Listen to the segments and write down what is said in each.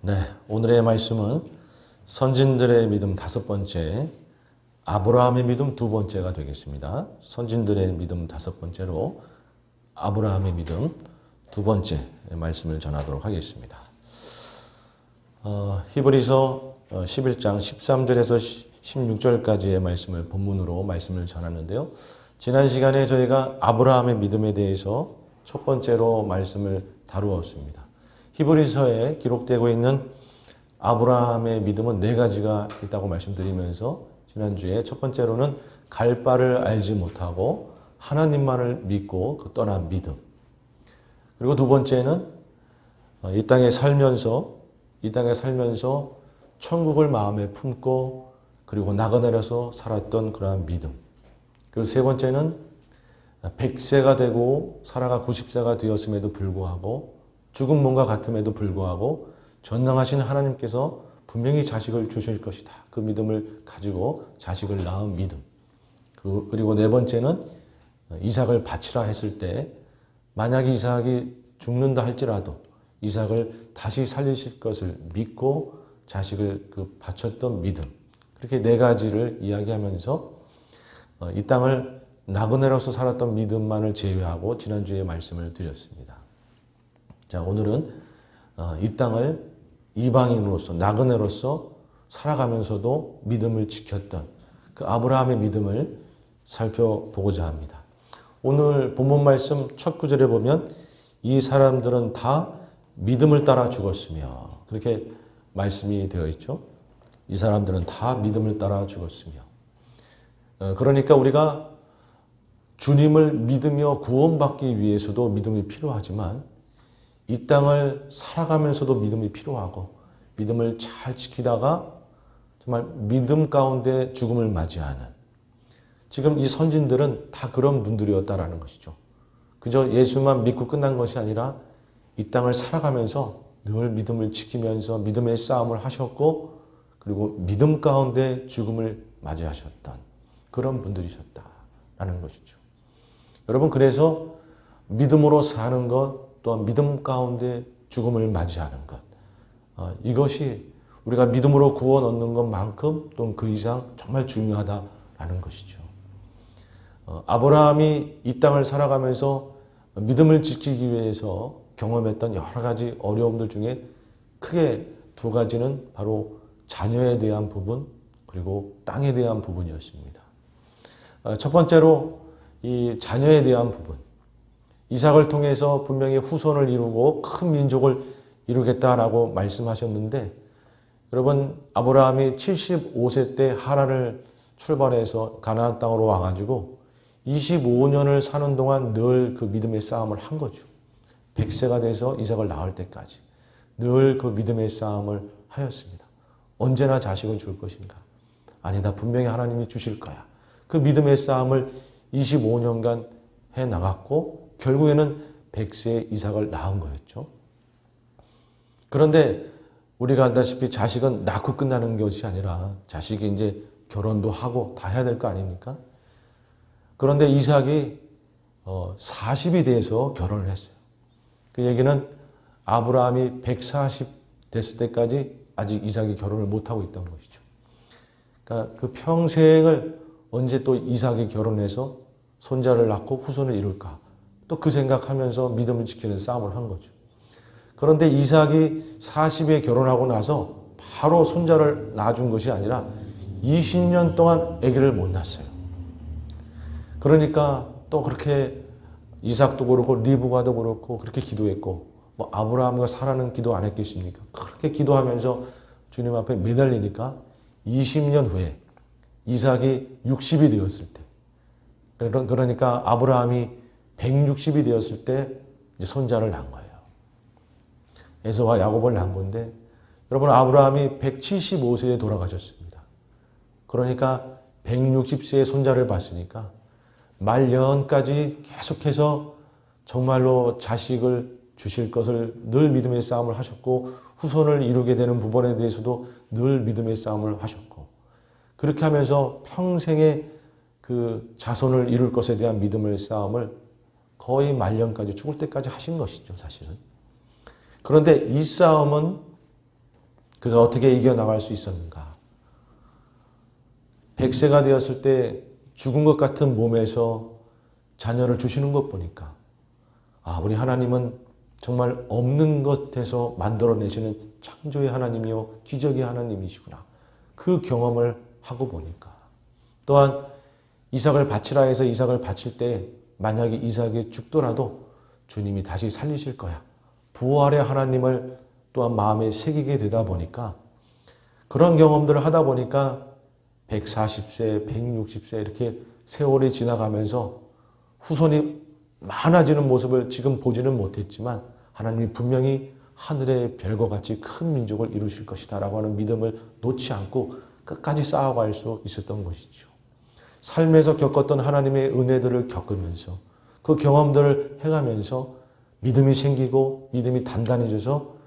네, 오늘의 말씀은 선진들의 믿음 다섯 번째, 아브라함의 믿음 두 번째가 되겠습니다. 선진들의 믿음 다섯 번째로 아브라함의 믿음 두 번째 말씀을 전하도록 하겠습니다. 히브리서 11장 13절에서 16절까지의 말씀을 본문으로 말씀을 전하는데요. 지난 시간에 저희가 아브라함의 믿음에 대해서 첫 번째로 말씀을 다루었습니다. 히브리서에 기록되고 있는 아브라함의 믿음은 네 가지가 있다고 말씀드리면서 지난주에 첫 번째로는 갈 바를 알지 못하고 하나님만을 믿고 떠난 믿음. 그리고 두 번째는 이 땅에 살면서 천국을 마음에 품고 그리고 나그네로서 살았던 그러한 믿음. 그리고 세 번째는 100세가 되고 살아가 90세가 되었음에도 불구하고 죽은 몸과 같음에도 불구하고 전능하신 하나님께서 분명히 자식을 주실 것이다. 그 믿음을 가지고 자식을 낳은 믿음. 그리고 네 번째는 이삭을 바치라 했을 때 만약에 이삭이 죽는다 할지라도 이삭을 다시 살리실 것을 믿고 자식을 바쳤던 믿음. 그렇게 네 가지를 이야기하면서 이 땅을 나그네로서 살았던 믿음만을 제외하고 지난주에 말씀을 드렸습니다. 자, 오늘은 이 땅을 이방인으로서 나그네로서 살아가면서도 믿음을 지켰던 그 아브라함의 믿음을 살펴보고자 합니다. 오늘 본문 말씀 첫 구절에 보면 이 사람들은 다 믿음을 따라 죽었으며 그렇게 말씀이 되어 있죠. 이 사람들은 다 믿음을 따라 죽었으며 그러니까 우리가 주님을 믿으며 구원받기 위해서도 믿음이 필요하지만 이 땅을 살아가면서도 믿음이 필요하고 믿음을 잘 지키다가 정말 믿음 가운데 죽음을 맞이하는 지금 이 선진들은 다 그런 분들이었다라는 것이죠. 그저 예수만 믿고 끝난 것이 아니라 이 땅을 살아가면서 늘 믿음을 지키면서 믿음의 싸움을 하셨고 그리고 믿음 가운데 죽음을 맞이하셨던 그런 분들이셨다라는 것이죠. 여러분 그래서 믿음으로 사는 것 또한 믿음 가운데 죽음을 맞이하는 것 이것이 우리가 믿음으로 구원 얻는 것만큼 또는 그 이상 정말 중요하다라는 것이죠. 아브라함이 이 땅을 살아가면서 믿음을 지키기 위해서 경험했던 여러 가지 어려움들 중에 크게 두 가지는 바로 자녀에 대한 부분 그리고 땅에 대한 부분이었습니다. 첫 번째로 이 자녀에 대한 부분 이삭을 통해서 분명히 후손을 이루고 큰 민족을 이루겠다라고 말씀하셨는데 여러분 아브라함이 75세 때 하란을 출발해서 가나안 땅으로 와가지고 25년을 사는 동안 늘 그 믿음의 싸움을 한 거죠. 100세가 돼서 이삭을 낳을 때까지 늘 그 믿음의 싸움을 하였습니다. 언제나 자식을 줄 것인가? 아니다. 분명히 하나님이 주실 거야. 그 믿음의 싸움을 25년간 해나갔고 결국에는 100세의 이삭을 낳은 거였죠. 그런데 우리가 알다시피 자식은 낳고 끝나는 것이 아니라 자식이 이제 결혼도 하고 다 해야 될 거 아닙니까? 그런데 이삭이 40이 돼서 결혼을 했어요. 그 얘기는 아브라함이 140 됐을 때까지 아직 이삭이 결혼을 못하고 있던 것이죠. 그러니까 그 평생을 언제 또 이삭이 결혼해서 손자를 낳고 후손을 이룰까? 또 그 생각하면서 믿음을 지키는 싸움을 한 거죠. 그런데 이삭이 40에 결혼하고 나서 바로 손자를 낳아준 것이 아니라 20년 동안 아기를 못 낳았어요. 그러니까 또 그렇게 이삭도 그렇고 리브가도 그렇고 그렇게 기도했고 뭐 아브라함과 사라는 기도 안 했겠습니까? 그렇게 기도하면서 주님 앞에 매달리니까 20년 후에 이삭이 60이 되었을 때 그러니까 아브라함이 160이 되었을 때 이제 손자를 낳은 거예요. 에서와 야곱을 낳은 건데 여러분 아브라함이 175세에 돌아가셨습니다. 그러니까 160세에 손자를 봤으니까 말년까지 계속해서 정말로 자식을 주실 것을 늘 믿음의 싸움을 하셨고 후손을 이루게 되는 부분에 대해서도 늘 믿음의 싸움을 하셨고 그렇게 하면서 평생의 그 자손을 이룰 것에 대한 믿음의 싸움을 거의 말년까지 죽을 때까지 하신 것이죠, 사실은. 그런데 이 싸움은 그가 어떻게 이겨나갈 수 있었는가? 100세가 되었을 때 죽은 것 같은 몸에서 자녀를 주시는 것 보니까 우리 하나님은 정말 없는 것에서 만들어내시는 창조의 하나님이요 기적의 하나님이시구나. 그 경험을 하고 보니까 또한 이삭을 바치라 해서 이삭을 바칠 때 만약에 이삭이 죽더라도 주님이 다시 살리실 거야. 부활의 하나님을 또한 마음에 새기게 되다 보니까 그런 경험들을 하다 보니까 140세, 160세 이렇게 세월이 지나가면서 후손이 많아지는 모습을 지금 보지는 못했지만 하나님이 분명히 하늘의 별과 같이 큰 민족을 이루실 것이다 라고 하는 믿음을 놓지 않고 끝까지 쌓아갈 수 있었던 것이죠. 삶에서 겪었던 하나님의 은혜들을 겪으면서 그 경험들을 해가면서 믿음이 생기고 믿음이 단단해져서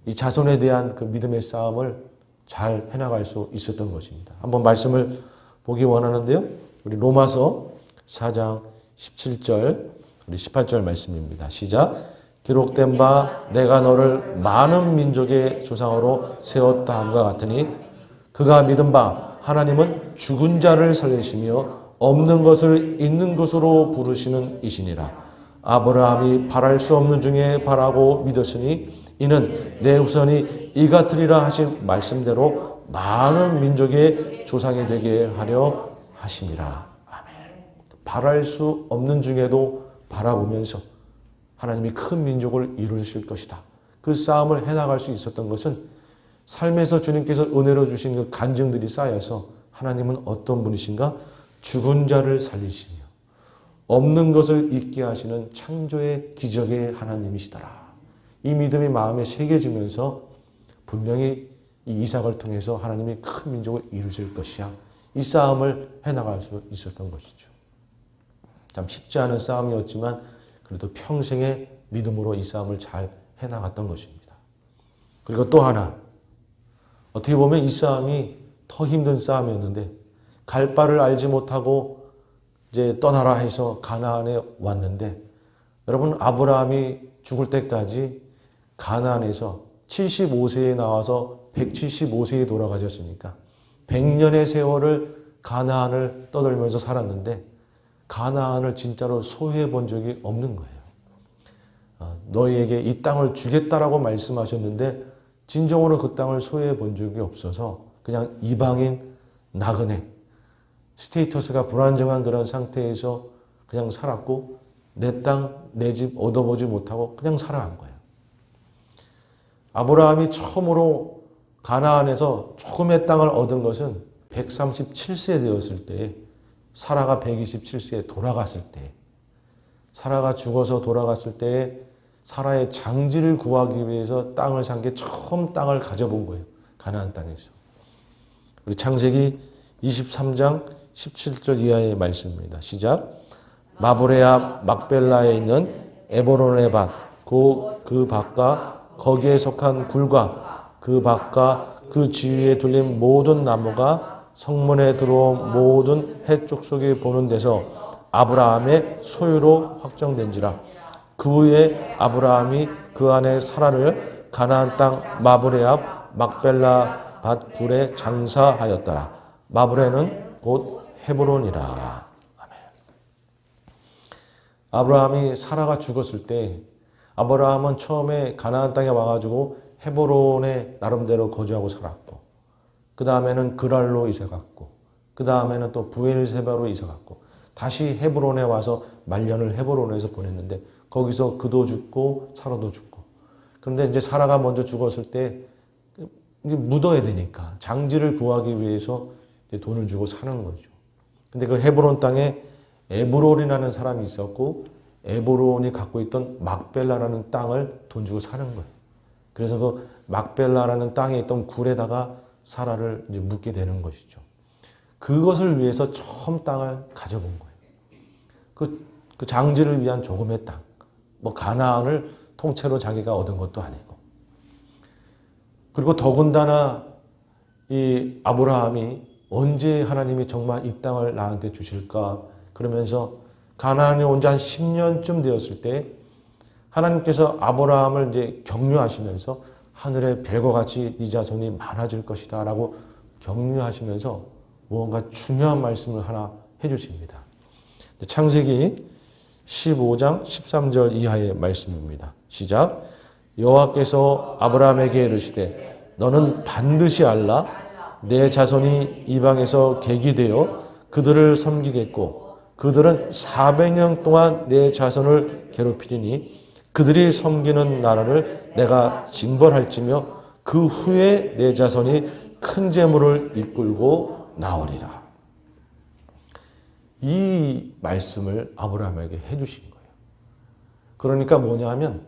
이 자손에 대한 그 믿음의 싸움을 잘 해나갈 수 있었던 것입니다. 한번 말씀을 보기 원하는데요. 우리 로마서 4장 17절, 우리 18절 말씀입니다. 시작. 기록된 바 내가 너를 많은 민족의 조상으로 세웠다 함과 같으니 그가 믿은 바 하나님은 죽은 자를 살리시며 없는 것을 있는 것으로 부르시는 이시니라. 아브라함이 바랄 수 없는 중에 바라고 믿었으니 이는 내 후손이 이 같으리라 하신 말씀대로 많은 민족의 조상이 되게 하려 하심이라. 아멘. 바랄 수 없는 중에도 바라보면서 하나님이 큰 민족을 이루실 것이다. 그 싸움을 해나갈 수 있었던 것은 삶에서 주님께서 은혜로 주신 그 간증들이 쌓여서 하나님은 어떤 분이신가? 죽은 자를 살리시며 없는 것을 있게 하시는 창조의 기적의 하나님이시더라. 이 믿음이 마음에 새겨지면서 분명히 이 이삭을 통해서 하나님이 큰 민족을 이루실 것이야. 이 싸움을 해나갈 수 있었던 것이죠. 참 쉽지 않은 싸움이었지만 그래도 평생의 믿음으로 이 싸움을 잘 해나갔던 것입니다. 그리고 또 하나, 어떻게 보면 이 싸움이 더 힘든 싸움이었는데 갈 바를 알지 못하고 이제 떠나라 해서 가나안에 왔는데 여러분 아브라함이 죽을 때까지 가나안에서 75세에 나와서 175세에 돌아가셨으니까 100년의 세월을 가나안을 떠돌면서 살았는데 가나안을 진짜로 소유해 본 적이 없는 거예요. 너희에게 이 땅을 주겠다라고 말씀하셨는데 진정으로 그 땅을 소유해 본 적이 없어서 그냥 이방인 나그네 스테이터스가 불안정한 그런 상태에서 그냥 살았고 내 땅, 내 집 얻어보지 못하고 그냥 살아간 거예요. 아브라함이 처음으로 가나안에서 조금의 땅을 얻은 것은 137세 되었을 때 사라가 127세에 돌아갔을 때 사라가 죽어서 돌아갔을 때 사라의 장지를 구하기 위해서 땅을 산 게 처음 땅을 가져본 거예요. 가나안 땅에서. 우리 창세기 23장 17절 이하의 말씀입니다. 시작. 마브레 앞 막벨라에 있는 에보론의 밭, 그 밭과 거기에 속한 굴과 그 밭과 그 지위에 둘린 모든 나무가 성문에 들어온 모든 해쪽 속에 보는 데서 아브라함의 소유로 확정된지라. 그 후에 아브라함이 그 안에 사라를 가나안 땅 마브레 앞 막벨라 밭 굴에 장사하였더라. 마브레는 곧 헤브론이라. 아멘. 아브라함이 사라가 죽었을 때 아브라함은 처음에 가나안 땅에 와가지고 헤브론에 나름대로 거주하고 살았고 그 다음에는 그랄로 이사 갔고 그 다음에는 또 브엘세바로 이사 갔고 다시 헤브론에 와서 말년을 헤브론에서 보냈는데 거기서 그도 죽고 사라도 죽고 그런데 이제 사라가 먼저 죽었을 때 묻어야 되니까 장지를 구하기 위해서 돈을 주고 사는 거죠. 근데 그 헤브론 땅에 에브론이라는 사람이 있었고 에브론이 갖고 있던 막벨라라는 땅을 돈 주고 사는 거예요. 그래서 그 막벨라라는 땅에 있던 굴에다가 사라를 이제 묻게 되는 것이죠. 그것을 위해서 처음 땅을 가져본 거예요. 그 장지를 위한 조금의 땅. 뭐 가나안을 통째로 자기가 얻은 것도 아니고. 그리고 더군다나 이 아브라함이 언제 하나님이 정말 이 땅을 나한테 주실까 그러면서 가나안에 온 지 한 10년쯤 되었을 때 하나님께서 아브라함을 이제 격려하시면서 하늘의 별과 같이 네 자손이 많아질 것이다 라고 격려하시면서 무언가 중요한 말씀을 하나 해주십니다. 창세기 15장 13절 이하의 말씀입니다. 시작. 여호와께서 아브라함에게 이르시되 너는 반드시 알라 내 자손이 이방에서 객이 되어 그들을 섬기겠고 그들은 400년 동안 내 자손을 괴롭히리니 그들이 섬기는 나라를 내가 징벌할지며 그 후에 내 자손이 큰 재물을 이끌고 나오리라. 이 말씀을 아브라함에게 해주신 거예요. 그러니까 뭐냐 하면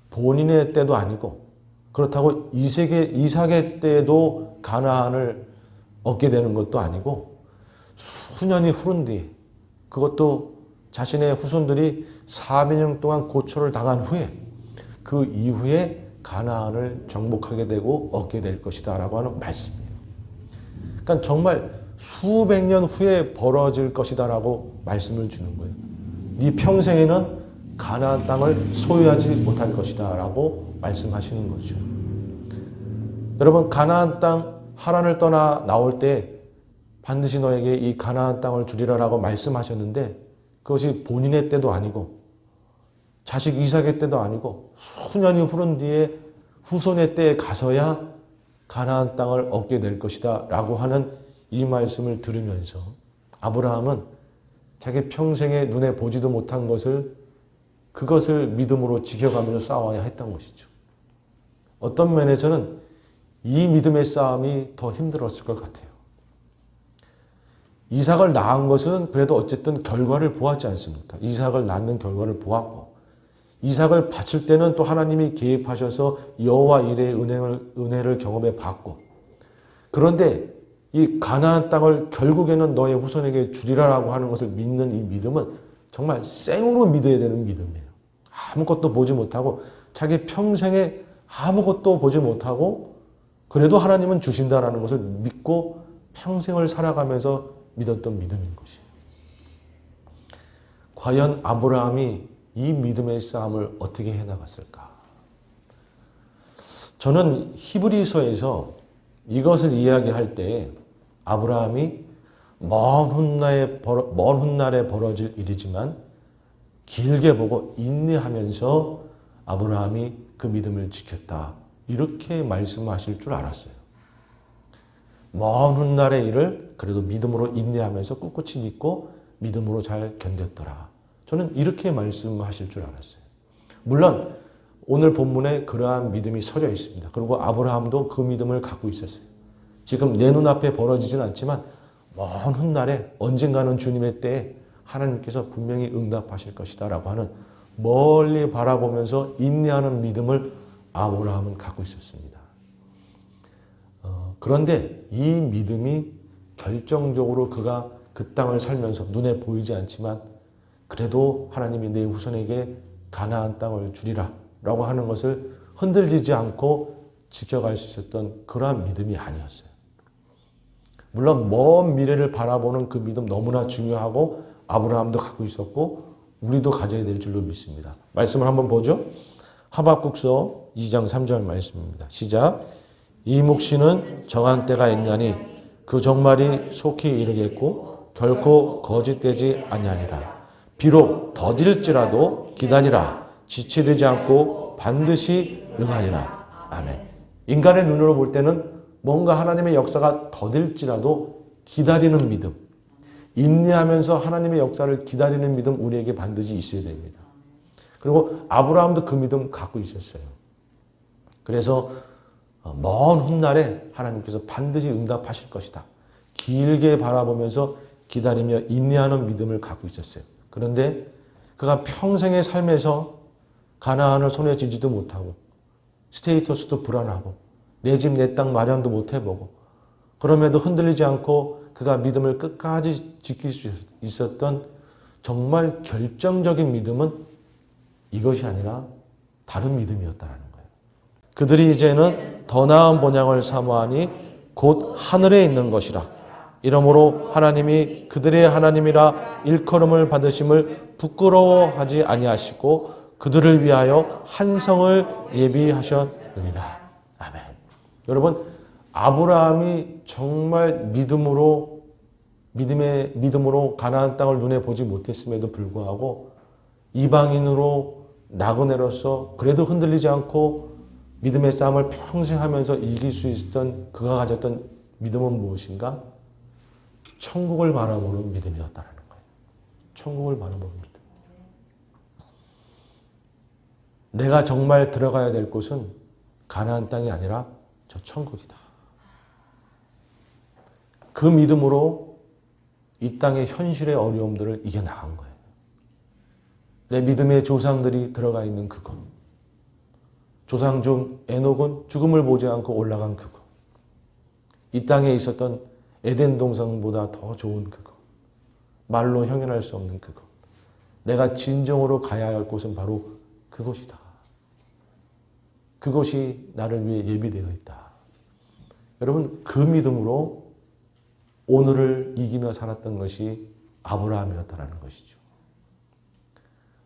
본인의 때도 아니고 그렇다고 이삭의 때도 가나안을 얻게 되는 것도 아니고 수년이 흐른 뒤에 그것도 자신의 후손들이 400년 동안 고초를 당한 후에 그 이후에 가나안을 정복하게 되고 얻게 될 것이다 라고 하는 말씀이에요. 그러니까 정말 수백 년 후에 벌어질 것이다 라고 말씀을 주는 거예요. 네 평생에는 가나안 땅을 소유하지 못할 것이다 라고 말씀하시는 거죠. 여러분, 가나안 땅 하란을 떠나 나올 때 반드시 너에게 이 가나안 땅을 주리라 라고 말씀하셨는데 그것이 본인의 때도 아니고 자식 이삭의 때도 아니고 수년이 흐른 뒤에 후손의 때에 가서야 가나안 땅을 얻게 될 것이다 라고 하는 이 말씀을 들으면서 아브라함은 자기 평생에 눈에 보지도 못한 그것을 믿음으로 지켜가면서 싸워야 했던 것이죠. 어떤 면에서는 이 믿음의 싸움이 더 힘들었을 것 같아요. 이삭을 낳은 것은 그래도 어쨌든 결과를 보았지 않습니까? 이삭을 낳는 결과를 보았고 이삭을 바칠 때는 또 하나님이 개입하셔서 여호와 일의 은혜를 경험해 봤고 그런데 이 가나안 땅을 결국에는 너의 후손에게 주리라라고 하는 것을 믿는 이 믿음은 정말 생으로 믿어야 되는 믿음이에요. 아무것도 보지 못하고 자기 평생에 아무것도 보지 못하고 그래도 하나님은 주신다라는 것을 믿고 평생을 살아가면서 믿었던 믿음인 것이에요. 과연 아브라함이 이 믿음의 싸움을 어떻게 해나갔을까? 저는 히브리서에서 이것을 이야기할 때 아브라함이 먼 훗날에 벌어질 일이지만 길게 보고 인내하면서 아브라함이 그 믿음을 지켰다. 이렇게 말씀하실 줄 알았어요. 먼 훗날의 일을 그래도 믿음으로 인내하면서 꿋꿋이 믿고 믿음으로 잘 견뎠더라. 저는 이렇게 말씀하실 줄 알았어요. 물론 오늘 본문에 그러한 믿음이 서려 있습니다. 그리고 아브라함도 그 믿음을 갖고 있었어요. 지금 내 눈앞에 벌어지진 않지만 먼 훗날에 언젠가는 주님의 때에 하나님께서 분명히 응답하실 것이다 라고 하는 멀리 바라보면서 인내하는 믿음을 아브라함은 갖고 있었습니다. 그런데 이 믿음이 결정적으로 그가 그 땅을 살면서 눈에 보이지 않지만 그래도 하나님이 내 후손에게 가나안 땅을 주리라 라고 하는 것을 흔들리지 않고 지켜갈 수 있었던 그러한 믿음이 아니었어요. 물론 먼 미래를 바라보는 그 믿음 너무나 중요하고 아브라함도 갖고 있었고 우리도 가져야 될 줄로 믿습니다. 말씀을 한번 보죠. 하박국서 2장 3절 말씀입니다. 시작. 이 묵시는 정한 때가 있나니 그 종말이 속히 이르겠고 결코 거짓되지 아니하니라. 비록 더딜지라도 기다리라. 지체되지 않고 반드시 응하리라. 아멘. 인간의 눈으로 볼 때는 뭔가 하나님의 역사가 더딜지라도 기다리는 믿음, 인내하면서 하나님의 역사를 기다리는 믿음 우리에게 반드시 있어야 됩니다. 그리고 아브라함도 그 믿음 갖고 있었어요. 그래서 먼 훗날에 하나님께서 반드시 응답하실 것이다. 길게 바라보면서 기다리며 인내하는 믿음을 갖고 있었어요. 그런데 그가 평생의 삶에서 가나안을 손에 쥐지도 못하고 스테이터스도 불안하고 내 집 내 땅 마련도 못 해보고 그럼에도 흔들리지 않고 그가 믿음을 끝까지 지킬 수 있었던 정말 결정적인 믿음은 이것이 아니라 다른 믿음이었다라는 거예요. 그들이 이제는 더 나은 본향을 사모하니 곧 하늘에 있는 것이라. 이러므로 하나님이 그들의 하나님이라 일컬음을 받으심을 부끄러워하지 아니하시고 그들을 위하여 한 성을 예비하셨느니라. 아멘. 여러분, 아브라함이 정말 믿음으로 가나안 땅을 눈에 보지 못했음에도 불구하고 이방인으로 나그네로서 그래도 흔들리지 않고 믿음의 싸움을 평생 하면서 이길 수 있었던 그가 가졌던 믿음은 무엇인가? 천국을 바라보는 믿음이었다는 거예요. 천국을 바라보는 믿음. 내가 정말 들어가야 될 곳은 가나안 땅이 아니라 저 천국이다. 그 믿음으로 이 땅의 현실의 어려움들을 이겨나간 거예요. 내 믿음의 조상들이 들어가 있는 그곳. 조상 중 에녹은 죽음을 보지 않고 올라간 그곳. 이 땅에 있었던 에덴 동산보다 더 좋은 그곳. 말로 형용할 수 없는 그곳. 내가 진정으로 가야 할 곳은 바로 그곳이다. 그곳이 나를 위해 예비되어 있다. 여러분, 그 믿음으로 오늘을 이기며 살았던 것이 아브라함이었다는 것이죠.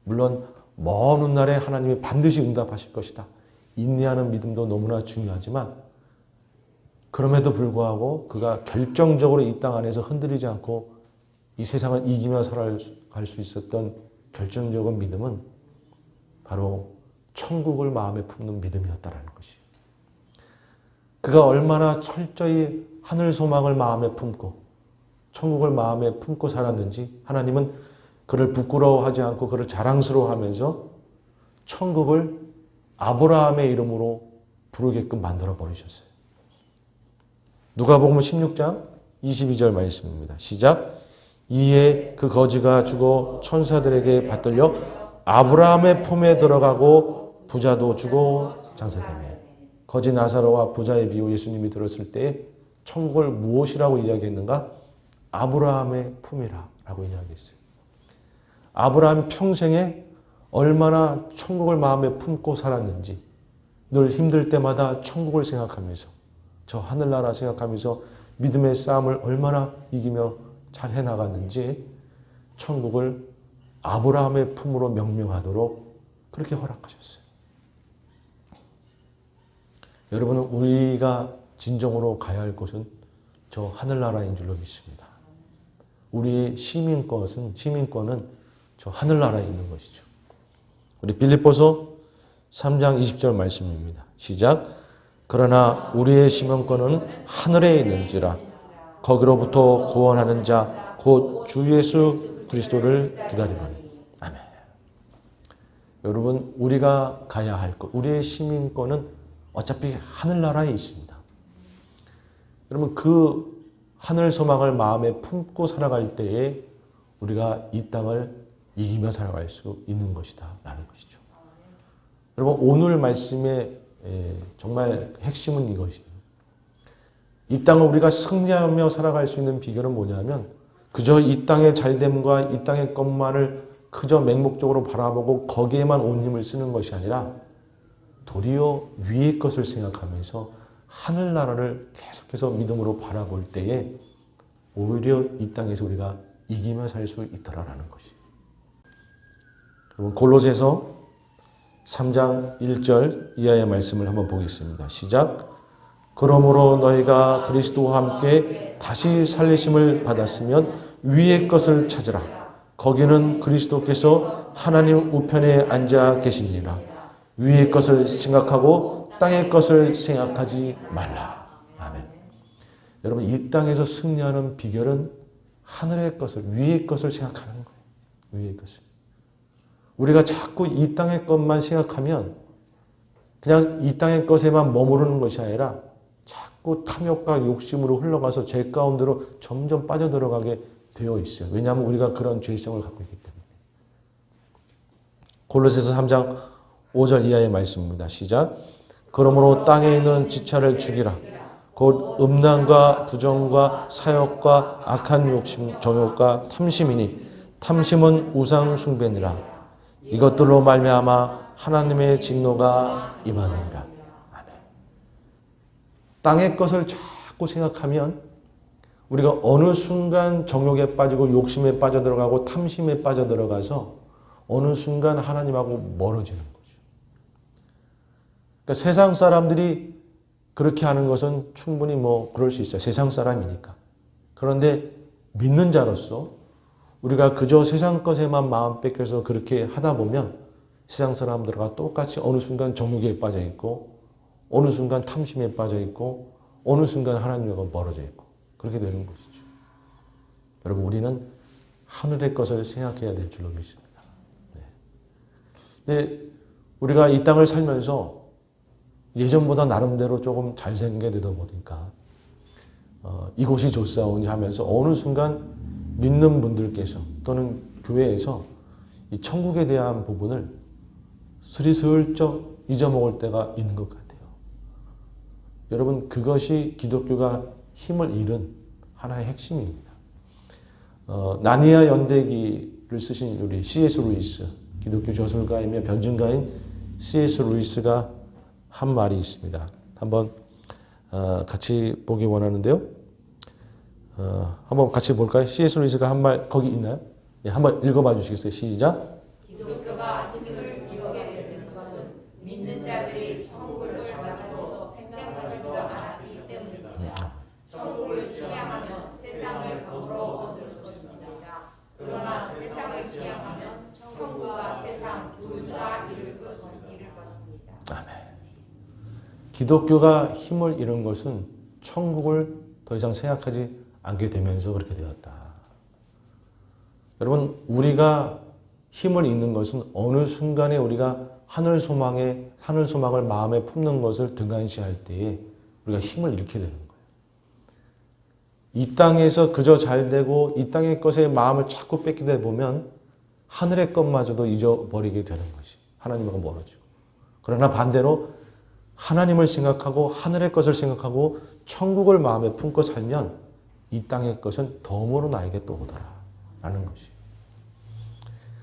물론 먼 훗날에 하나님이 반드시 응답하실 것이다. 인내하는 믿음도 너무나 중요하지만 그럼에도 불구하고 그가 결정적으로 이 땅 안에서 흔들리지 않고 이 세상을 이기며 살아갈 수 있었던 결정적인 믿음은 바로 천국을 마음에 품는 믿음이었다는 것이에요. 그가 얼마나 철저히 하늘 소망을 마음에 품고 천국을 마음에 품고 살았는지 하나님은 그를 부끄러워하지 않고 그를 자랑스러워하면서 천국을 아브라함의 이름으로 부르게끔 만들어 버리셨어요. 누가복음 16장 22절 말씀입니다. 시작. 이에 그 거지가 죽어 천사들에게 받들려 아브라함의 품에 들어가고 부자도 죽어 장사되며. 거지 나사로와 부자의 비유 예수님이 들었을 때 천국을 무엇이라고 이야기했는가? 아브라함의 품이라고 이야기했어요. 아브라함 평생에 얼마나 천국을 마음에 품고 살았는지 늘 힘들 때마다 천국을 생각하면서 저 하늘나라 생각하면서 믿음의 싸움을 얼마나 이기며 잘 해나갔는지 천국을 아브라함의 품으로 명명하도록 그렇게 허락하셨어요. 여러분은 우리가 진정으로 가야 할 곳은 저 하늘나라인 줄로 믿습니다. 우리의 시민권은 저 하늘나라에 있는 것이죠. 우리 빌립보서 3장 20절 말씀입니다. 시작. 그러나 우리의 시민권은 하늘에 있는지라 거기로부터 구원하는 자 곧 주 예수 그리스도를 기다리노니. 아멘. 여러분, 우리가 가야 할 것, 우리의 시민권은 어차피 하늘나라에 있습니다. 여러분, 그 하늘 소망을 마음에 품고 살아갈 때에 우리가 이 땅을 이기며 살아갈 수 있는 것이다 라는 것이죠. 여러분, 오늘 말씀의 정말 핵심은 이것이에요. 이 땅을 우리가 승리하며 살아갈 수 있는 비결은 뭐냐면 그저 이 땅의 잘됨과 이 땅의 것만을 그저 맹목적으로 바라보고 거기에만 온 힘을 쓰는 것이 아니라 도리어 위의 것을 생각하면서 하늘나라를 계속해서 믿음으로 바라볼 때에 오히려 이 땅에서 우리가 이기며 살 수 있더라라는 것이에요. 여러분, 골로새서 3장 1절 이하의 말씀을 한번 보겠습니다. 시작. 그러므로 너희가 그리스도와 함께 다시 살리심을 받았으면 위의 것을 찾으라. 거기는 그리스도께서 하나님 우편에 앉아 계시니라. 위의 것을 생각하고 땅의 것을 생각하지 말라. 아멘. 여러분, 이 땅에서 승리하는 비결은 하늘의 것을, 위의 것을 생각하는 거예요. 위의 것을. 우리가 자꾸 이 땅의 것만 생각하면 그냥 이 땅의 것에만 머무르는 것이 아니라 자꾸 탐욕과 욕심으로 흘러가서 죄 가운데로 점점 빠져들어가게 되어 있어요. 왜냐하면 우리가 그런 죄성을 갖고 있기 때문에. 골로새서 3장 5절 이하의 말씀입니다. 시작. 그러므로 땅에 있는 지체를 죽이라. 곧 음란과 부정과 사욕과 악한 욕심, 정욕과 탐심이니 탐심은 우상 숭배니라. 이것들로 말미암아 하나님의 진노가 임하느니라. 아멘. 땅의 것을 자꾸 생각하면 우리가 어느 순간 정욕에 빠지고 욕심에 빠져들어가고 탐심에 빠져들어가서 어느 순간 하나님하고 멀어지는 거죠. 그러니까 세상 사람들이 그렇게 하는 것은 충분히 그럴 수 있어요. 세상 사람이니까. 그런데 믿는 자로서 우리가 그저 세상 것에만 마음 뺏겨서 그렇게 하다 보면 세상 사람들과 똑같이 어느 순간 정욕에 빠져 있고 어느 순간 탐심에 빠져 있고 어느 순간 하나님과 멀어져 있고 그렇게 되는 것이죠. 여러분 우리는 하늘의 것을 생각해야 될 줄로 믿습니다. 네. 우리가 이 땅을 살면서 예전보다 나름대로 조금 잘생기게 되다 보니까 이곳이 좋사오니 하면서 어느 순간 믿는 분들께서 또는 교회에서 이 천국에 대한 부분을 스리슬쩍 잊어먹을 때가 있는 것 같아요. 여러분 그것이 기독교가 힘을 잃은 하나의 핵심입니다. 나니아 연대기를 쓰신 우리 C.S. 루이스, 기독교 저술가이며 변증가인 C.S. 루이스가 한 말이 있습니다. 한번 같이 보기 원하는데요. 한번 같이 볼까요? C.S. 루이스가 한 말 거기 있나요? 예, 한번 읽어봐 주시겠어요? 시작. 기독교가 힘을 잃게 되는 것은 믿는 자들이 천국을 가지고 생각하지도 않았기 때문입니다. 천국을 지향하면 세상을 감으로 얻을 것입니다. 그러나 세상을 지향하면 천국과 세상 둘 다 잃을 것입니다. 아멘. 기독교가 힘을 잃은 것은 천국을 더 이상 생각하지 않게 되면서 그렇게 되었다. 여러분, 우리가 힘을 잃는 것은 어느 순간에 우리가 하늘 소망을 마음에 품는 것을 등한시할 때에 우리가 힘을 잃게 되는 거예요. 이 땅에서 그저 잘 되고 이 땅의 것에 마음을 자꾸 뺏기다 보면 하늘의 것마저도 잊어버리게 되는 것이 하나님과 멀어지고. 그러나 반대로 하나님을 생각하고 하늘의 것을 생각하고 천국을 마음에 품고 살면 이 땅의 것은 덤으로 나에게 또 오더라 라는 것이에요.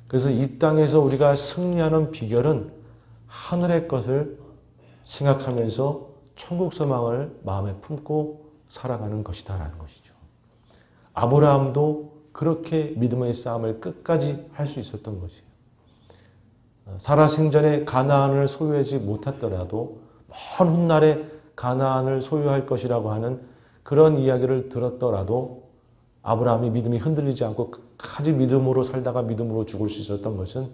그래서 이 땅에서 우리가 승리하는 비결은 하늘의 것을 생각하면서 천국 소망을 마음에 품고 살아가는 것이다 라는 것이죠. 아브라함도 그렇게 믿음의 싸움을 끝까지 할 수 있었던 것이에요. 사라 생전에 가나안을 소유하지 못했더라도 먼 훗날에 가나안을 소유할 것이라고 하는 그런 이야기를 들었더라도 아브라함이 믿음이 흔들리지 않고 끝까지 믿음으로 살다가 믿음으로 죽을 수 있었던 것은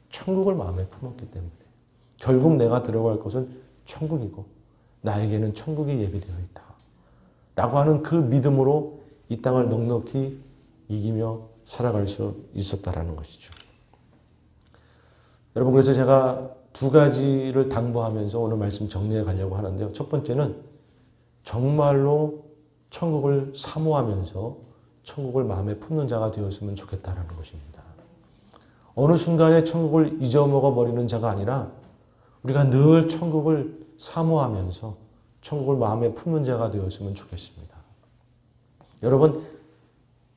천국을 마음에 품었기 때문에 결국 내가 들어갈 곳은 천국이고 나에게는 천국이 예비되어 있다 라고 하는 그 믿음으로 이 땅을 넉넉히 이기며 살아갈 수 있었다라는 것이죠. 여러분 그래서 제가 두 가지를 당부하면서 오늘 말씀 정리해 가려고 하는데요. 첫 번째는 정말로 천국을 사모하면서 천국을 마음에 품는 자가 되었으면 좋겠다라는 것입니다. 어느 순간에 천국을 잊어먹어 버리는 자가 아니라 우리가 늘 천국을 사모하면서 천국을 마음에 품는 자가 되었으면 좋겠습니다. 여러분,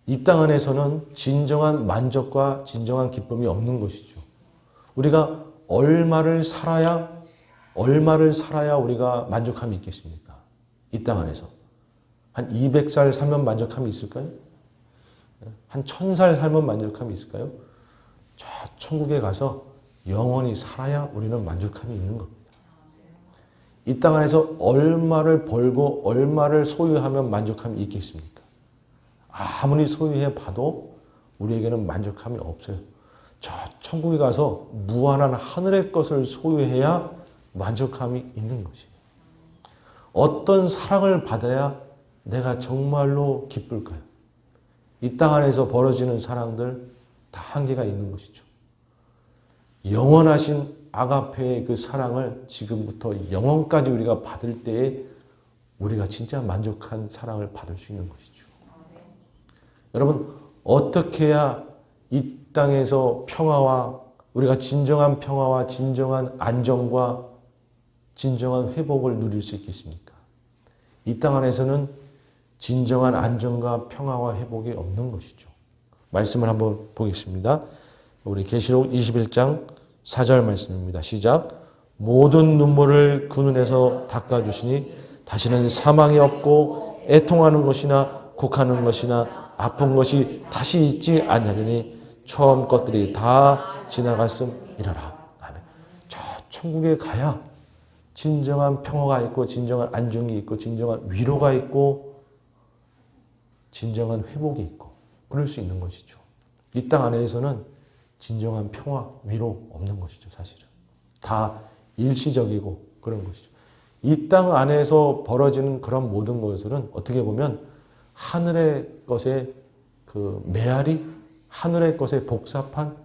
이 땅 안에서는 진정한 만족과 진정한 기쁨이 없는 것이죠. 우리가 얼마를 살아야 우리가 만족함이 있겠습니까? 이 땅 안에서. 한 200살 살면 만족함이 있을까요? 한 1000살 살면 만족함이 있을까요? 저 천국에 가서 영원히 살아야 우리는 만족함이 있는 겁니다. 이 땅 안에서 얼마를 벌고 얼마를 소유하면 만족함이 있겠습니까? 아무리 소유해 봐도 우리에게는 만족함이 없어요. 저 천국에 가서 무한한 하늘의 것을 소유해야 만족함이 있는 것이에요. 어떤 사랑을 받아야 내가 정말로 기쁠까요? 이 땅 안에서 벌어지는 사랑들 다 한계가 있는 것이죠. 영원하신 아가페의 그 사랑을 지금부터 영원까지 우리가 받을 때에 우리가 진짜 만족한 사랑을 받을 수 있는 것이죠. 여러분, 어떻게 해야 이 땅에서 평화와 우리가 진정한 평화와 진정한 안정과 진정한 회복을 누릴 수 있겠습니까? 이 땅 안에서는 진정한 안정과 평화와 회복이 없는 것이죠. 말씀을 한번 보겠습니다. 우리 계시록 21장 4절 말씀입니다. 시작. 모든 눈물을 그 눈에서 닦아주시니 다시는 사망이 없고 애통하는 것이나 곡하는 것이나 아픈 것이 다시 있지 아니하리니 처음 것들이 다 지나갔음이라라. 아멘. 저 천국에 가야 진정한 평화가 있고 진정한 안중이 있고 진정한 위로가 있고 진정한 회복이 있고 그럴 수 있는 것이죠. 이 땅 안에서는 진정한 평화, 위로 없는 것이죠. 사실은. 다 일시적이고 그런 것이죠. 이 땅 안에서 벌어지는 그런 모든 것들은 어떻게 보면 하늘의 것에 그 메아리, 하늘의 것에 복잡한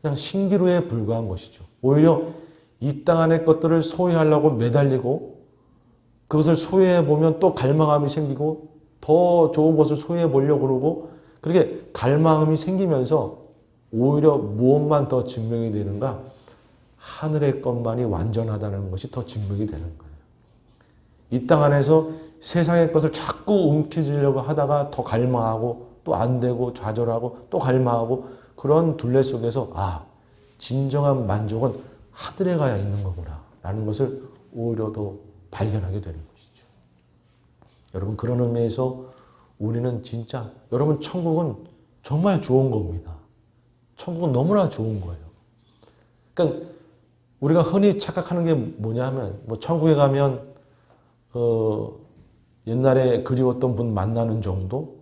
그냥 신기루에 불과한 것이죠. 오히려 이 땅 안의 것들을 소유하려고 매달리고 그것을 소유해 보면 또 갈망함이 생기고 더 좋은 것을 소유해 보려고 그러고 그렇게 갈망함이 생기면서 오히려 무엇만 더 증명이 되는가? 하늘의 것만이 완전하다는 것이 더 증명이 되는 거예요. 이 땅 안에서 세상의 것을 자꾸 움켜쥐려고 하다가 더 갈망하고 또 안 되고 좌절하고 또 갈망하고 그런 둘레 속에서 진정한 만족은 하늘에 가야 있는 거구나 라는 것을 오히려 더 발견하게 되는 것이죠. 여러분 그런 의미에서 우리는 진짜 여러분 천국은 정말 좋은 겁니다. 천국은 너무나 좋은 거예요. 그러니까 우리가 흔히 착각하는 게 뭐냐 하면 뭐 천국에 가면 옛날에 그리웠던 분 만나는 정도,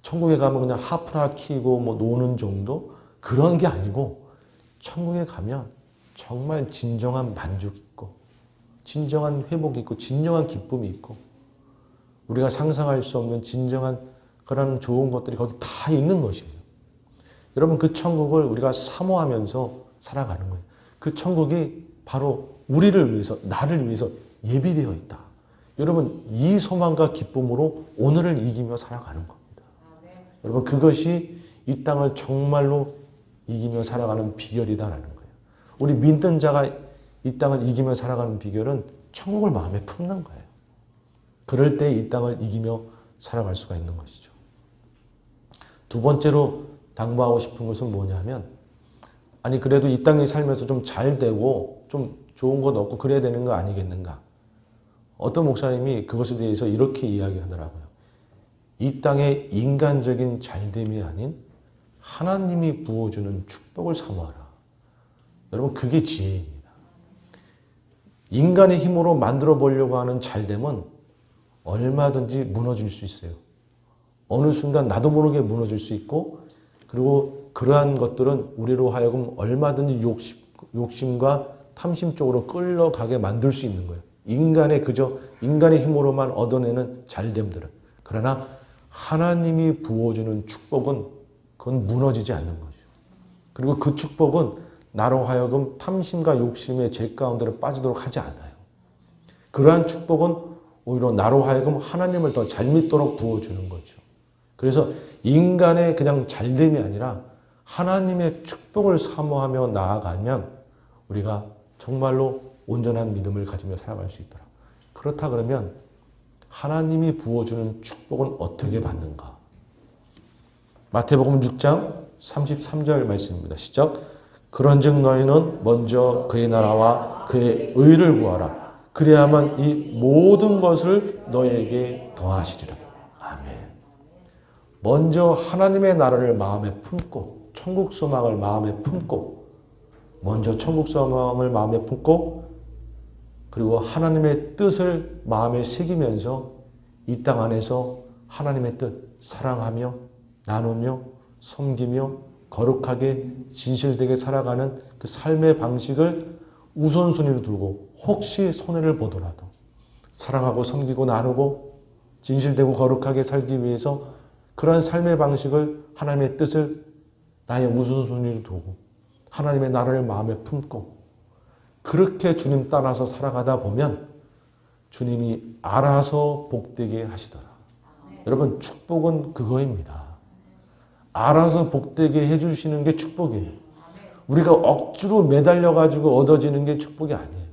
천국에 가면 그냥 하프라 키고 뭐 노는 정도 그런 게 아니고 천국에 가면 정말 진정한 만족이 있고 진정한 회복이 있고 진정한 기쁨이 있고 우리가 상상할 수 없는 진정한 그런 좋은 것들이 거기 다 있는 것이에요. 여러분 그 천국을 우리가 사모하면서 살아가는 거예요. 그 천국이 바로 우리를 위해서 나를 위해서 예비되어 있다. 여러분 이 소망과 기쁨으로 오늘을 이기며 살아가는 겁니다. 여러분 그것이 이 땅을 정말로 이기며 살아가는 비결이다라는 거예요. 우리 믿는 자가 이 땅을 이기며 살아가는 비결은 천국을 마음에 품는 거예요. 그럴 때 이 땅을 이기며 살아갈 수가 있는 것이죠. 두 번째로 당부하고 싶은 것은 뭐냐면 아니 그래도 이 땅에 살면서 좀 잘 되고 좀 좋은 것 얻고 그래야 되는 거 아니겠는가. 어떤 목사님이 그것에 대해서 이렇게 이야기하더라고요. 이 땅의 인간적인 잘됨이 아닌 하나님이 부어주는 축복을 사모하라. 여러분 그게 지혜입니다. 인간의 힘으로 만들어 보려고 하는 잘됨은 얼마든지 무너질 수 있어요. 어느 순간 나도 모르게 무너질 수 있고 그리고 그러한 것들은 우리로 하여금 얼마든지 욕심과 탐심 쪽으로 끌려가게 만들 수 있는 거예요. 인간의 힘으로만 얻어내는 잘됨들은. 그러나 하나님이 부어주는 축복은 그건 무너지지 않는 거죠. 그리고 그 축복은 나로 하여금 탐심과 욕심의 죄 가운데로 빠지도록 하지 않아요. 그러한 축복은 오히려 나로 하여금 하나님을 더 잘 믿도록 부어주는 거죠. 그래서 인간의 그냥 잘됨이 아니라 하나님의 축복을 사모하며 나아가면 우리가 정말로 온전한 믿음을 가지며 살아갈 수 있더라. 그렇다 그러면 하나님이 부어주는 축복은 어떻게 받는가? 마태복음 6장 33절 말씀입니다. 시작. 그런즉 너희는 먼저 그의 나라와 그의 의를 구하라. 그래야만 이 모든 것을 너희에게 더하시리라. 아멘. 먼저 하나님의 나라를 마음에 품고 천국 소망을 마음에 품고 먼저 천국 소망을 마음에 품고 그리고 하나님의 뜻을 마음에 새기면서 이 땅 안에서 하나님의 뜻 사랑하며 나누며 섬기며 거룩하게 진실되게 살아가는 그 삶의 방식을 우선순위로 두고 혹시 손해를 보더라도 사랑하고 섬기고 나누고 진실되고 거룩하게 살기 위해서 그러한 삶의 방식을 하나님의 뜻을 나의 우선순위로 두고 하나님의 나라를 마음에 품고 그렇게 주님 따라서 살아가다 보면 주님이 알아서 복되게 하시더라. 여러분 축복은 그거입니다. 알아서 복되게 해주시는 게 축복이에요. 우리가 억지로 매달려가지고 얻어지는 게 축복이 아니에요.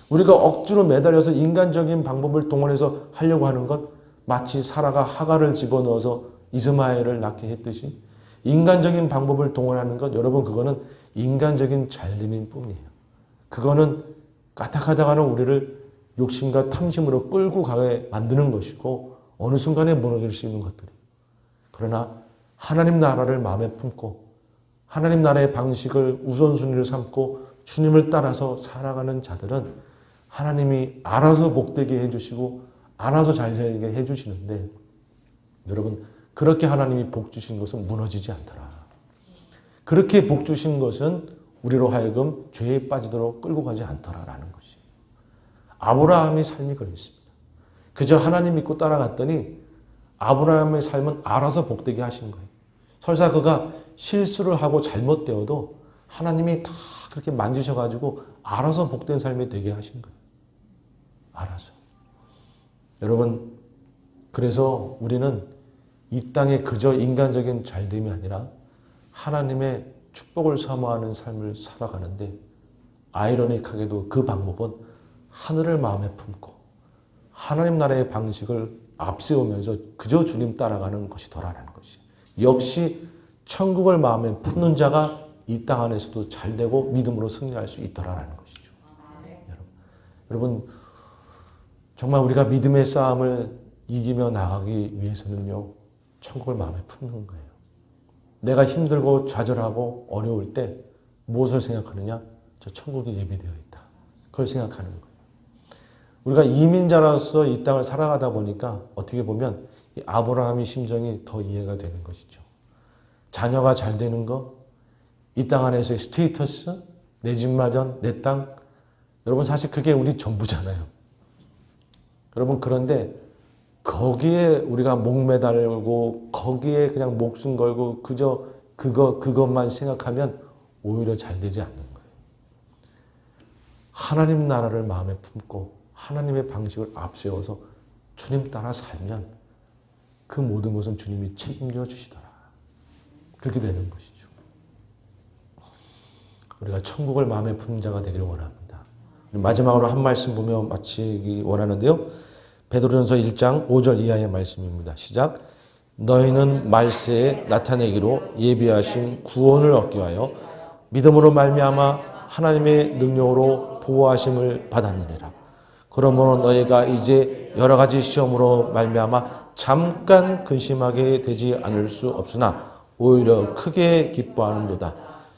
우리가 억지로 매달려서 인간적인 방법을 동원해서 하려고 하는 것 마치 사라가 하갈을 집어넣어서 이스마엘을 낳게 했듯이 인간적인 방법을 동원하는 것 여러분 그거는 인간적인 잘됨일 뿐이에요. 그거는 까딱하다가는 우리를 욕심과 탐심으로 끌고 가게 만드는 것이고 어느 순간에 무너질 수 있는 것들이에요. 그러나 하나님 나라를 마음에 품고 하나님 나라의 방식을 우선순위로 삼고 주님을 따라서 살아가는 자들은 하나님이 알아서 복되게 해주시고 알아서 잘 살게 해주시는데 여러분 그렇게 하나님이 복 주신 것은 무너지지 않더라. 그렇게 복 주신 것은 우리로 하여금 죄에 빠지도록 끌고 가지 않더라라는 것이에요. 아브라함의 삶이 그랬습니다. 그저 하나님 믿고 따라갔더니 아브라함의 삶은 알아서 복되게 하신 거예요. 설사 그가 실수를 하고 잘못되어도 하나님이 다 그렇게 만지셔가지고 알아서 복된 삶이 되게 하신 거예요. 알아서. 여러분, 그래서 우리는 이 땅에 그저 인간적인 잘됨이 아니라 하나님의 축복을 사모하는 삶을 살아가는데 아이러니하게도 그 방법은 하늘을 마음에 품고 하나님 나라의 방식을 앞세우면서 그저 주님 따라가는 것이더라라는 것이. 역시 천국을 마음에 품는 자가 이 땅 안에서도 잘되고 믿음으로 승리할 수 있더라라는 것이죠. 여러분 정말 우리가 믿음의 싸움을 이기며 나가기 위해서는요. 천국을 마음에 품는 거예요. 내가 힘들고 좌절하고 어려울 때 무엇을 생각하느냐? 저 천국이 예비되어 있다. 그걸 생각하는 거예요. 우리가 이민자로서 이 땅을 살아가다 보니까 어떻게 보면 이 아브라함의 심정이 더 이해가 되는 것이죠. 자녀가 잘 되는 거, 이 땅 안에서의 스테이터스, 내 집 마련, 내 땅. 여러분 사실 그게 우리 전부잖아요. 여러분 그런데 거기에 우리가 목매달고 거기에 그냥 목숨 걸고 그저 그것만 생각하면 오히려 잘 되지 않는 거예요. 하나님 나라를 마음에 품고 하나님의 방식을 앞세워서 주님 따라 살면 그 모든 것은 주님이 책임져 주시더라. 그렇게 되는 것이죠. 우리가 천국을 마음에 품는 자가 되기를 원합니다. 마지막으로 한 말씀 보며 마치기 원하는데요. 베드로전서 1장 5절 이하의 말씀입니다. 시작. 너희는 말세에 나타내기로 예비하신 구원을 얻기 위하여 믿음으로 말미암아 하나님의 능력으로 보호하심을 받았느니라. 그러므로 너희가 이제 여러 가지 시험으로 말미암아 잠깐 근심하게 되지 않을 수 없으나 오히려 크게 기뻐하는도다.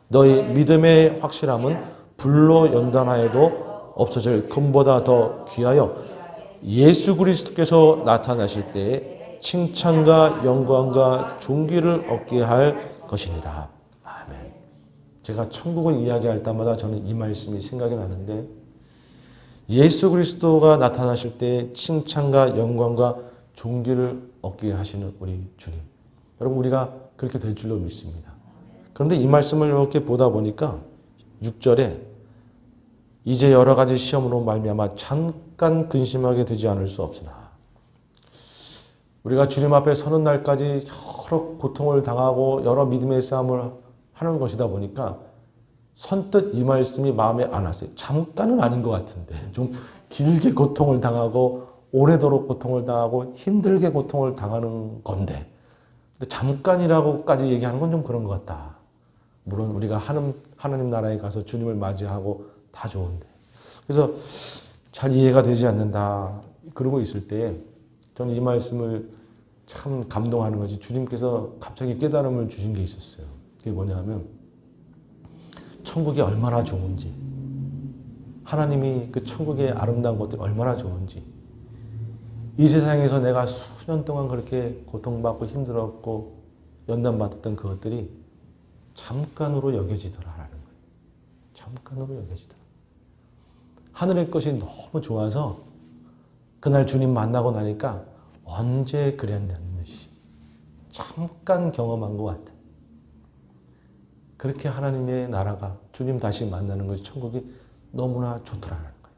너희 믿음의 확실함은 불로 연단하여도 없어질 금보다 더 귀하여 예수 그리스도께서 나타나실 때에 칭찬과 영광과 존귀를 얻게 할 것이니라. 아멘. 제가 천국을 이야기할 때마다 저는 이 말씀이 생각이 나는데 예수 그리스도가 나타나실 때 칭찬과 영광과 존귀를 얻게 하시는 우리 주님. 여러분 우리가 그렇게 될 줄로 믿습니다. 그런데 이 말씀을 이렇게 보다 보니까 6절에 이제 여러 가지 시험으로 말미암아 잠깐 근심하게 되지 않을 수 없으나 우리가 주님 앞에 서는 날까지 여러 고통을 당하고 여러 믿음의 싸움을 하는 것이다 보니까 선뜻 이 말씀이 마음에 안 왔어요. 잠깐은 아닌 것 같은데 좀 길게 고통을 당하고 오래도록 고통을 당하고 힘들게 고통을 당하는 건데 근데 잠깐이라고까지 얘기하는 건 좀 그런 것 같다. 물론 우리가 하나님 나라에 가서 주님을 맞이하고 다 좋은데 그래서 잘 이해가 되지 않는다 그러고 있을 때 저는 이 말씀을 참 감동하는 것이 주님께서 갑자기 깨달음을 주신 게 있었어요. 그게 뭐냐 하면 천국이 얼마나 좋은지 하나님이 그 천국의 아름다운 것들이 얼마나 좋은지 이 세상에서 내가 수년 동안 그렇게 고통받고 힘들었고 연단받았던 그것들이 잠깐으로 여겨지더라라는 거예요. 잠깐으로 여겨지더라. 하늘의 것이 너무 좋아서 그날 주님 만나고 나니까 언제 그랬냐는 듯이 잠깐 경험한 것 같아. 그렇게 하나님의 나라가 주님 다시 만나는 것이 천국이 너무나 좋더라는 거예요.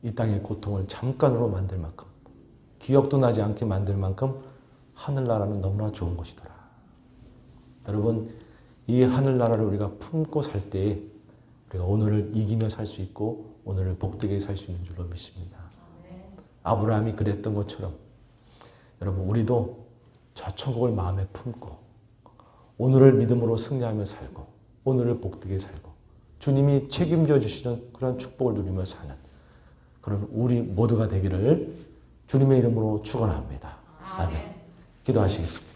이 땅의 고통을 잠깐으로 만들 만큼 기억도 나지 않게 만들 만큼 하늘나라는 너무나 좋은 것이더라. 여러분 이 하늘나라를 우리가 품고 살 때에 우리가 오늘을 이기며 살 수 있고 오늘을 복되게 살 수 있는 줄로 믿습니다. 아브라함이 그랬던 것처럼 여러분 우리도 저 천국을 마음에 품고 오늘을 믿음으로 승리하며 살고 오늘을 복되게 살고 주님이 책임져 주시는 그런 축복을 누리며 사는 그런 우리 모두가 되기를 주님의 이름으로 축원합니다. 아멘. 기도하시겠습니다.